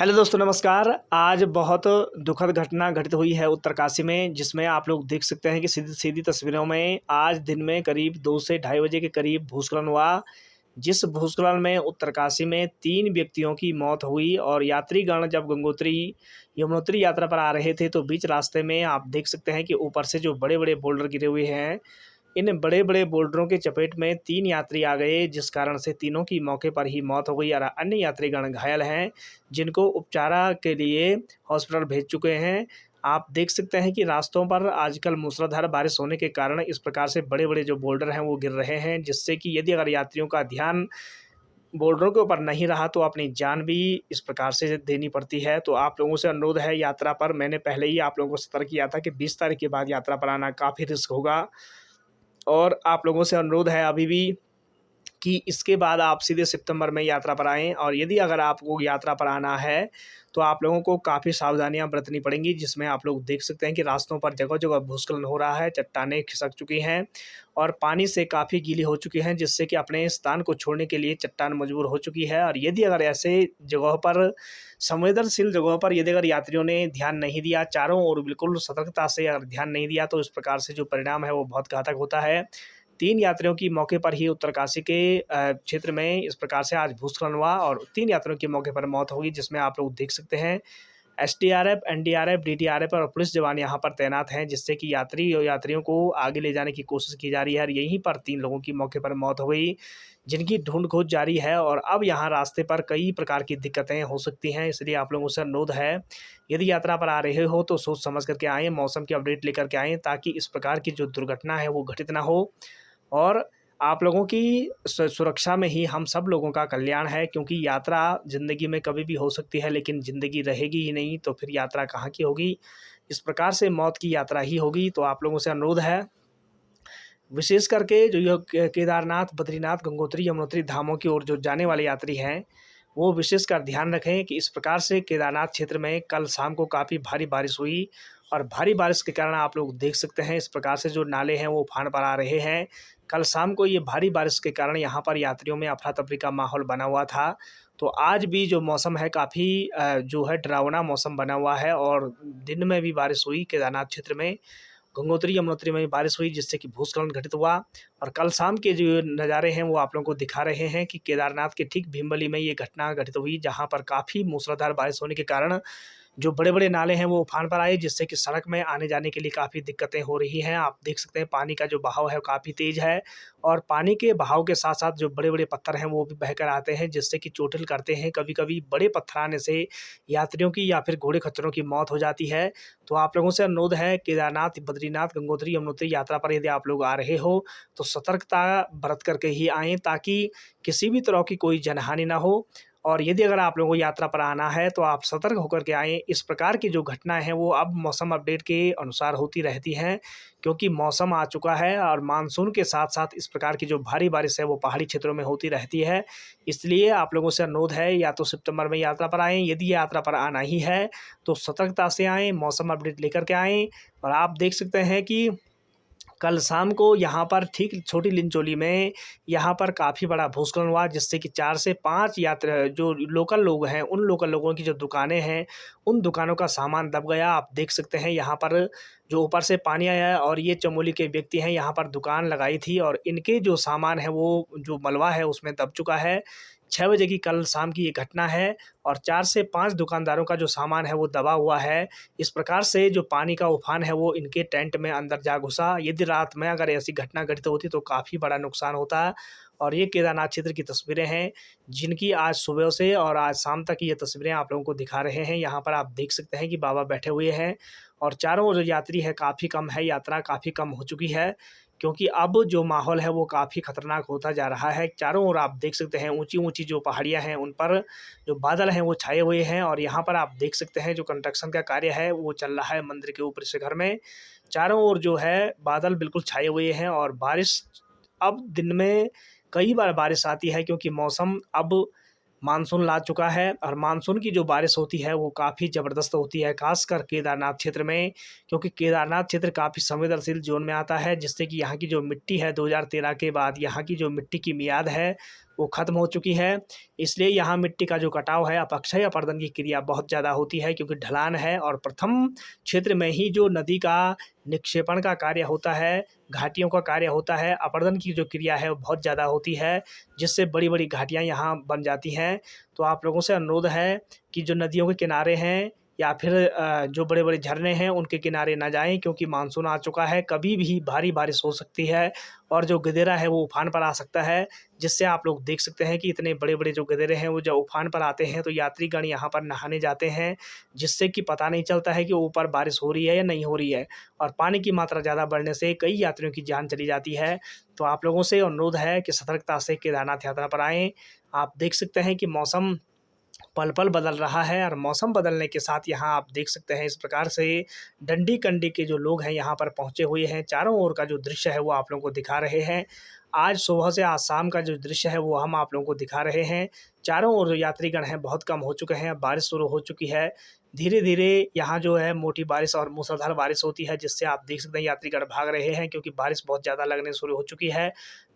Hello दोस्तों, नमस्कार। आज बहुत दुखद घटना घटित हुई है उत्तरकाशी में, जिसमें आप लोग देख सकते हैं कि सीधी-सीधी तस्वीरों में आज दिन में करीब 2 से ढाई बजे के करीब भूस्खलन हुआ। जिस भूस्खलन में उत्तरकाशी में 3 व्यक्तियों की मौत हुई और यात्रीगण जब गंगोत्री, यमुनोत्री यात्रा पर आ रहे थे, तो बीच रास्ते में आप देख सकते हैं कि ऊपर से जो बड़े-बड़े बोल्डर गिरे हुए हैं, इन बड़े-बड़े बोल्डरों के चपेट में 3 यात्री आ गए, जिस कारण से तीनों की मौके पर ही मौत हो गई और अन्य यात्रीगण घायल हैं, जिनको उपचार के लिए हॉस्पिटल भेज चुके हैं। आप देख सकते हैं कि रास्तों पर आजकल मूसलाधार बारिश होने के कारण इस प्रकार से बड़े-बड़े जो बोल्डर हैं, वो गिर रहे हैं, जिससे कि यदि अगर यात्रियों का ध्यान बोल्डरों के ऊपर नहीं रहा, तो अपनी जान भी इस प्रकार से देनी पड़ती है। तो आप लोगों से अनुरोध है, यात्रा पर मैंने पहले ही आप लोगों को सतर्क किया था कि 20 तारीख के बाद यात्रा पर आना काफ़ी रिस्क होगा। और आप लोगों से अनुरोध है अभी भी कि इसके बाद आप सीधे सितंबर में यात्रा पर आएँ, और यदि अगर आपको यात्रा पर आना है, तो आप लोगों को काफ़ी सावधानियाँ बरतनी पड़ेंगी, जिसमें आप लोग देख सकते हैं कि रास्तों पर जगह-जगह भूस्खलन हो रहा है, चट्टानें खिसक चुकी हैं और पानी से काफ़ी गीली हो चुकी हैं, जिससे कि अपने स्थान को छोड़ने के लिए चट्टान मजबूर हो चुकी है। और यदि अगर ऐसे जगहों पर, संवेदनशील जगहों पर यदि अगर यात्रियों ने ध्यान नहीं दिया, चारों ओर बिल्कुल सतर्कता से अगर ध्यान नहीं दिया, तो इस प्रकार से जो परिणाम है, वो बहुत घातक होता है। 3 यात्रियों की मौके पर ही उत्तरकाशी के क्षेत्र में इस प्रकार से आज भूस्खलन हुआ और 3 यात्रियों की मौके पर मौत हो गई, जिसमें आप लोग देख सकते हैं एसडीआरएफ, एनडीआरएफ, डीटीआरएफ और पुलिस जवान यहाँ पर तैनात हैं, जिससे कि यात्रियों को आगे ले जाने की कोशिश की जा रही है। और यहीं पर 3 लोगों की मौके पर मौत हो गई, जिनकी ढूँढ-खोज जारी है और अब यहाँ रास्ते पर कई प्रकार की दिक्कतें हो सकती हैं। इसलिए आप लोगों से अनुरोध है, यदि यात्रा पर आ रहे हो तो सोच समझ कर के आएँ, मौसम की अपडेट लेकर के आएँ, ताकि इस प्रकार की जो दुर्घटना है, वो घटित ना हो। और आप लोगों की सुरक्षा में ही हम सब लोगों का कल्याण है, क्योंकि यात्रा ज़िंदगी में कभी भी हो सकती है, लेकिन ज़िंदगी रहेगी ही नहीं, तो फिर यात्रा कहाँ की होगी। इस प्रकार से मौत की यात्रा ही होगी। तो आप लोगों से अनुरोध है, विशेष करके जो ये केदारनाथ, बद्रीनाथ, गंगोत्री, यमुनोत्री धामों की ओर जो जाने वाले यात्री हैं, वो विशेषकर ध्यान रखें कि इस प्रकार से केदारनाथ क्षेत्र में कल शाम को काफ़ी भारी बारिश हुई और भारी बारिश के कारण आप लोग देख सकते हैं, इस प्रकार से जो नाले हैं, वो उफान पर आ रहे हैं। कल शाम को ये भारी बारिश के कारण यहाँ पर यात्रियों में अफरा-तफरी का माहौल बना हुआ था। तो आज भी जो मौसम है, काफ़ी जो है डरावना मौसम बना हुआ है और दिन में भी बारिश हुई केदारनाथ क्षेत्र में। गंगोत्री, यमुनोत्री में भी बारिश हुई, जिससे कि भूस्खलन घटित हुआ। और कल शाम के जो नज़ारे हैं, वो आप लोगों को दिखा रहे हैं कि केदारनाथ के ठीक भीमबली में ये घटना घटित हुई, जहाँ पर काफ़ी मूसलाधार बारिश होने के कारण जो बड़े-बड़े नाले हैं, वो उफान पर आए, जिससे कि सड़क में आने-जाने के लिए काफ़ी दिक्कतें हो रही हैं। आप देख सकते हैं पानी का जो बहाव है, वो काफ़ी तेज़ है और पानी के बहाव के साथ-साथ जो बड़े-बड़े पत्थर हैं, वो भी बहकर आते हैं, जिससे कि चोटिल करते हैं। कभी-कभी बड़े पत्थर आने से यात्रियों की या फिर घोड़े खच्चरों की मौत हो जाती है। तो आप लोगों से अनुरोध है, केदारनाथ, बद्रीनाथ, गंगोत्री, यमुनोत्री यात्रा पर यदि आप लोग आ रहे हो, तो सतर्कता बरत करके ही आएँ, ताकि किसी भी तरह की कोई जनहानि ना हो। और यदि अगर आप लोगों को यात्रा पर आना है, तो आप सतर्क होकर के आएँ। इस प्रकार की जो घटनाएँ हैं, वो अब मौसम अपडेट के अनुसार होती रहती हैं, क्योंकि मौसम आ चुका है और मानसून के साथ-साथ इस प्रकार की जो भारी बारिश है, वो पहाड़ी क्षेत्रों में होती रहती है। इसलिए आप लोगों से अनुरोध है, या तो सितंबर में यात्रा पर आएँ, यदि यात्रा पर आना ही है, तो सतर्कता से आएँ, मौसम अपडेट लेकर के आएँ। और आप देख सकते हैं कि कल शाम को यहाँ पर ठीक छोटी लिंचोली में यहाँ पर काफ़ी बड़ा भूस्खलन हुआ, जिससे कि 4 से 5 जो लोकल लोग हैं, उन लोकल लोगों की जो दुकानें हैं, उन दुकानों का सामान दब गया। आप देख सकते हैं यहाँ पर जो ऊपर से पानी आया है और ये चमोली के व्यक्ति हैं, यहाँ पर दुकान लगाई थी और इनके जो सामान है, वो जो मलबा है, उसमें दब चुका है। 6 बजे की कल शाम की ये घटना है और 4 से 5 दुकानदारों का जो सामान है, वो दबा हुआ है। इस प्रकार से जो पानी का उफान है, वो इनके टेंट में अंदर जा घुसा। यदि रात में अगर ऐसी घटना घटित होती, तो काफ़ी बड़ा नुकसान होता। और ये केदारनाथ क्षेत्र की तस्वीरें हैं, जिनकी आज सुबह से और आज शाम तक ये तस्वीरें आप लोगों को दिखा रहे हैं। यहाँ पर आप देख सकते हैं कि बाबा बैठे हुए हैं और चारों ओर जो यात्री है, काफ़ी कम है, यात्रा काफ़ी कम हो चुकी है, क्योंकि अब जो माहौल है, वो काफ़ी खतरनाक होता जा रहा है। चारों ओर आप देख सकते हैं, ऊँची-ऊँची जो पहाड़ियाँ हैं, उन पर जो बादल हैं, वो छाए हुए हैं और यहाँ पर आप देख सकते हैं, जो कंस्ट्रक्शन का कार्य है, वो चल रहा है मंदिर के ऊपरी शिखर में। चारों ओर जो है, बादल बिल्कुल छाए हुए हैं और बारिश अब दिन में कई बार बारिश आती है, क्योंकि मौसम अब मानसून ला चुका है और मानसून की जो बारिश होती है, वो काफ़ी ज़बरदस्त होती है, ख़ासकर केदारनाथ क्षेत्र में, क्योंकि केदारनाथ क्षेत्र काफ़ी संवेदनशील ज़ोन में आता है, जिससे कि यहाँ की जो मिट्टी है, 2013 के बाद यहाँ की जो मिट्टी की मियाद है, वो ख़त्म हो चुकी है। इसलिए यहाँ मिट्टी का जो कटाव है, अपक्षय अपर्दन की क्रिया बहुत ज़्यादा होती है, क्योंकि ढलान है और प्रथम क्षेत्र में ही जो नदी का निक्षेपण का कार्य होता है, घाटियों का कार्य होता है, अपर्दन की जो क्रिया है वो बहुत ज़्यादा होती है, जिससे बड़ी-बड़ी घाटियाँ यहाँ बन जाती हैं। तो आप लोगों से अनुरोध है कि जो नदियों के किनारे हैं या फिर जो बड़े-बड़े झरने हैं उनके किनारे ना जाएँ, क्योंकि मानसून आ चुका है, कभी भी भारी बारिश हो सकती है और जो गदेरा है वो उफान पर आ सकता है। जिससे आप लोग देख सकते हैं कि इतने बड़े-बड़े जो गदेरे हैं वो जब उफान पर आते हैं तो यात्रीगण यहाँ पर नहाने जाते हैं, जिससे कि पता नहीं चलता है कि ऊपर बारिश हो रही है या नहीं हो रही है, और पानी की मात्रा ज़्यादा बढ़ने से कई यात्रियों की जान चली जाती है। तो आप लोगों से अनुरोध है कि सतर्कता से केदारनाथ यात्रा पर आएँ। आप देख सकते हैं कि मौसम पल-पल बदल रहा है और मौसम बदलने के साथ यहाँ आप देख सकते हैं इस प्रकार से डंडी-कंडी के जो लोग हैं यहाँ पर पहुँचे हुए हैं। चारों ओर का जो दृश्य है वो आप लोगों को दिखा रहे हैं। आज सुबह से आज शाम का जो दृश्य है वो हम आप लोगों को दिखा रहे हैं। चारों ओर जो यात्रीगण हैं बहुत कम हो चुके हैं, अब बारिश शुरू हो चुकी है। धीरे-धीरे यहाँ जो है मोटी बारिश और मूसलाधार बारिश होती है, जिससे आप देख सकते हैं यात्रीगण भाग रहे हैं, क्योंकि बारिश बहुत ज़्यादा लगने शुरू हो चुकी है।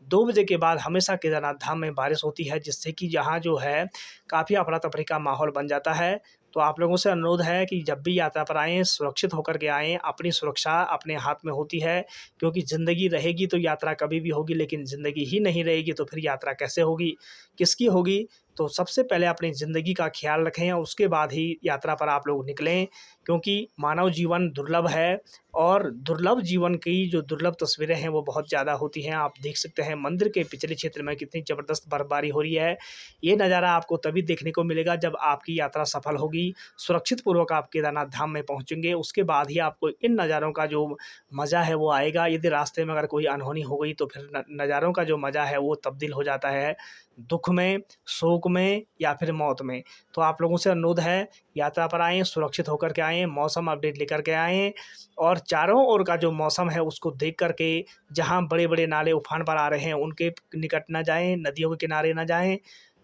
2 बजे के बाद हमेशा केदारनाथ धाम में बारिश होती है, जिससे कि यहाँ जो है काफ़ी अफरा-तफरी का माहौल बन जाता है। तो आप लोगों से अनुरोध है कि जब भी यात्रा पर आएँ, सुरक्षित होकर के आएँ। अपनी सुरक्षा अपने हाथ में होती है, क्योंकि ज़िंदगी रहेगी तो यात्रा कभी भी होगी, लेकिन ज़िंदगी ही नहीं रहेगी तो फिर यात्रा कैसे होगी, किसकी होगी? तो सबसे पहले अपनी ज़िंदगी का ख़्याल रखें और उसके बाद ही यात्रा पर आप लोग निकलें, क्योंकि मानव जीवन दुर्लभ है और दुर्लभ जीवन की जो दुर्लभ तस्वीरें हैं वो बहुत ज़्यादा होती हैं। आप देख सकते हैं मंदिर के पिछले क्षेत्र में कितनी ज़बरदस्त बर्फबारी हो रही है। ये नज़ारा आपको तभी देखने को मिलेगा जब आपकी यात्रा सफल होगी, सुरक्षित पूर्वक आप केदारनाथ धाम में पहुँचेंगे। उसके बाद ही आपको इन नज़ारों का जो मज़ा है वो आएगा। यदि रास्ते में अगर कोई अनहोनी हो गई तो फिर न नज़ारों का जो मज़ा है वो तब्दील हो जाता है दुःख में, शोक में या फिर मौत में। तो आप लोगों से अनुरोध है, यात्रा पर आएँ, सुरक्षित होकर के आएँ, मौसम अपडेट लेकर के आएँ और चारों ओर का जो मौसम है उसको देख कर के, जहाँ बड़े-बड़े नाले उफान पर आ रहे हैं उनके निकट ना जाएँ, नदियों के किनारे ना जाएँ,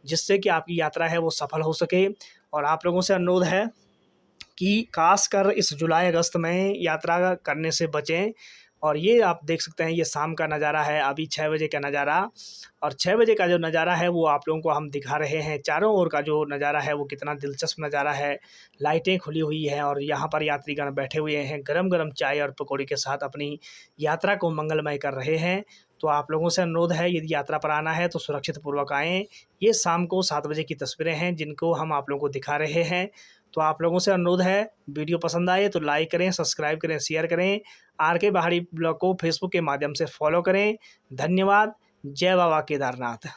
जिससे कि आपकी यात्रा है वो सफल हो सके। और आप लोगों से अनुरोध है कि ख़ासकर इस जुलाई-अगस्त में यात्रा करने से बचें। और ये आप देख सकते हैं, ये शाम का नज़ारा है, अभी 6 बजे का नज़ारा, और 6 बजे का जो नज़ारा है वो आप लोगों को हम दिखा रहे हैं। चारों ओर का जो नज़ारा है वो कितना दिलचस्प नज़ारा है। लाइटें खुली हुई हैं और यहाँ पर यात्रीगण बैठे हुए हैं, गरम-गरम चाय और पकौड़ी के साथ अपनी यात्रा को मंगलमय कर रहे हैं। तो आप लोगों से अनुरोध है, यदि यात्रा पर आना है तो सुरक्षित पूर्वक आएँ। ये शाम को 7 बजे की तस्वीरें हैं जिनको हम आप लोगों को दिखा रहे हैं। तो आप लोगों से अनुरोध है, वीडियो पसंद आए तो लाइक करें, सब्सक्राइब करें, शेयर करें। आर के पहाड़ी ब्लॉग को फेसबुक के माध्यम से फॉलो करें। धन्यवाद। जय बाबा केदारनाथ।